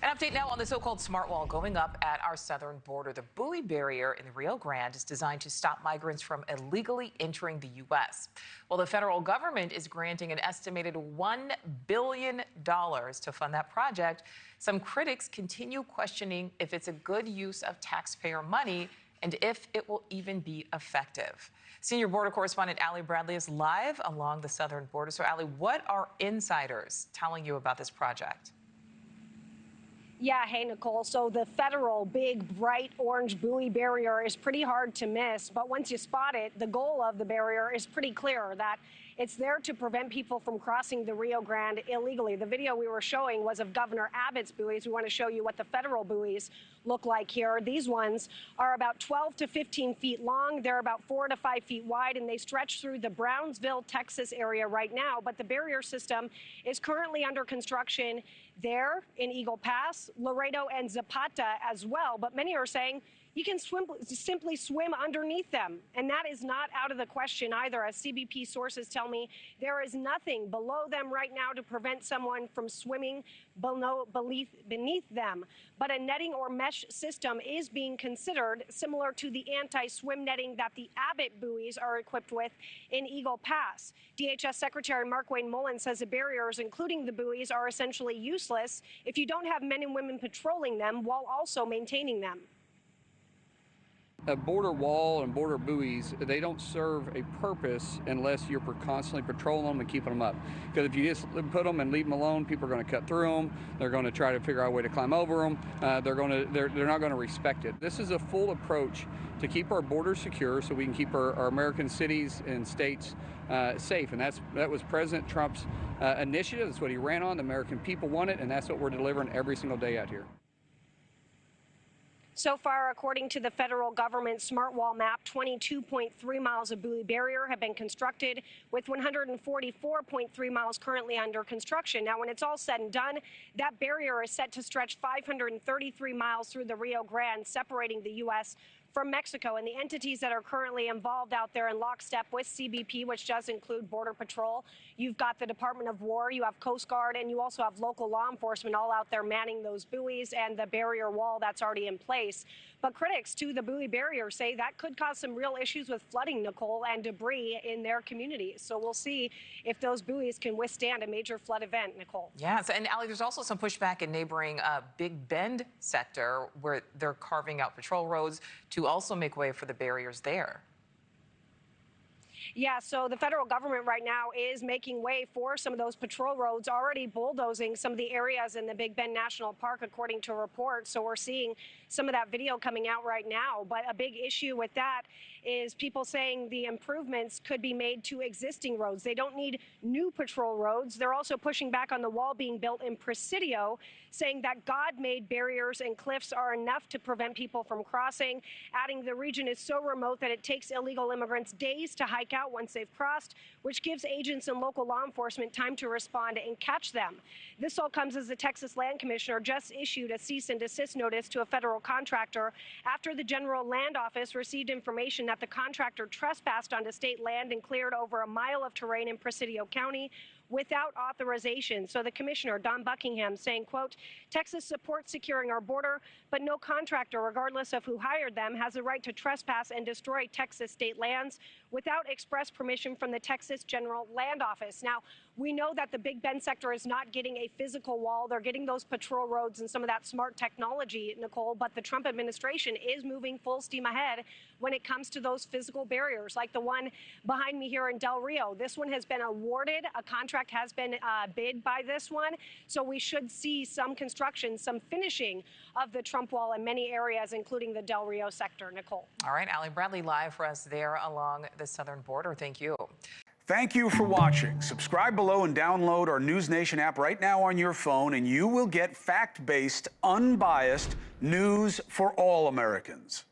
An update now on the so-called smart wall going up at our southern border. The Buoy barrier in the Rio Grande is designed to stop migrants from illegally entering the U.S. Well, the federal government is granting an estimated $1 billion to fund that project. Some critics continue questioning if it's a good use of taxpayer money and if it will even be effective. Senior border correspondent Allie Bradley is live along the southern border. So, Allie, what are insiders telling you about this project? Yeah, hey, Nicole. So the federal big, bright orange buoy barrier is pretty hard to miss. But once you spot it, the goal of the barrier is pretty clear, that it's there to prevent people from crossing the Rio Grande illegally. The video we were showing was of Governor Abbott's buoys. We want to show you what the federal buoys look like here. These ones are about 12 to 15 feet long. They're about 4 to 5 feet wide, and they stretch through the Brownsville, Texas area right now. But the barrier system is currently under construction there in Eagle Pass, Laredo, and Zapata as well. But many are saying you can simply swim underneath them. And that is not out of the question either. As CBP sources tell me, there is nothing below them right now to prevent someone from swimming beneath them. But a netting or mesh system is being considered, similar to the anti-swim netting that the Abbott buoys are equipped with in Eagle Pass. DHS Secretary Markwayne Mullin says the barriers, including the buoys, are essentially useless if you don't have men and women patrolling them while also maintaining them. A border wall and border buoys, they don't serve a purpose unless you're constantly patrolling them and keeping them up. Because if you just put them and leave them alone, people are going to cut through them. They're going to try to figure out a way to climb over them. They're not going to respect it. This is a full approach to keep our borders secure so we can keep our American cities and states safe. And that was President Trump's initiative. That's what he ran on. The American people want it, and that's what we're delivering every single day out here. So far, according to the federal government smart wall map, 22.3 miles of buoy barrier have been constructed, with 144.3 miles currently under construction. Now, when it's all said and done, that barrier is set to stretch 533 miles through the Rio Grande, separating the U.S. from Mexico. And the entities that are currently involved out there in lockstep with CBP, which does include Border Patrol, you've got the Department of War, you have Coast Guard, and you also have local law enforcement all out there manning those buoys and the barrier wall that's already in place. But critics to the buoy barrier say that could cause some real issues with flooding, Nicole, and debris in their communities. So we'll see if those buoys can withstand a major flood event, Nicole. Yes, and Allie, there's also some pushback in neighboring Big Bend sector where they're carving out patrol roads to also make way for the barriers there. Yeah, so the federal government right now is making way for some of those patrol roads, already bulldozing some of the areas in the Big Bend National Park, according to reports. So we're seeing some of that video coming out right now. But a big issue with that is people saying the improvements could be made to existing roads. They don't need new patrol roads. They're also pushing back on the wall being built in Presidio, saying that God-made barriers and cliffs are enough to prevent people from crossing, adding the region is so remote that it takes illegal immigrants days to hike out once they've crossed, which gives agents and local law enforcement time to respond and catch them. This all comes as the Texas Land Commissioner just issued a cease and desist notice to a federal contractor after the General Land Office received information that the contractor trespassed onto state land and cleared over a mile of terrain in Presidio County without authorization. So the commissioner, Don Buckingham, saying, quote, Texas supports securing our border, but no contractor, regardless of who hired them, has the right to trespass and destroy Texas state lands without express permission from the Texas General Land Office. Now, we know that the Big Bend sector is not getting a physical wall. They're getting those patrol roads and some of that smart technology, Nicole, but the Trump administration is moving full steam ahead when it comes to those physical barriers, like the one behind me here in Del Rio. This one has been awarded. A contract has been bid by this one. So we should see some construction, some finishing of the Trump wall in many areas, including the Del Rio sector, Nicole. All right, Allie Bradley live for us there along the southern border. Thank you. Thank you for watching. Subscribe below and download our NewsNation app right now on your phone, and you will get fact-based, unbiased news for all Americans.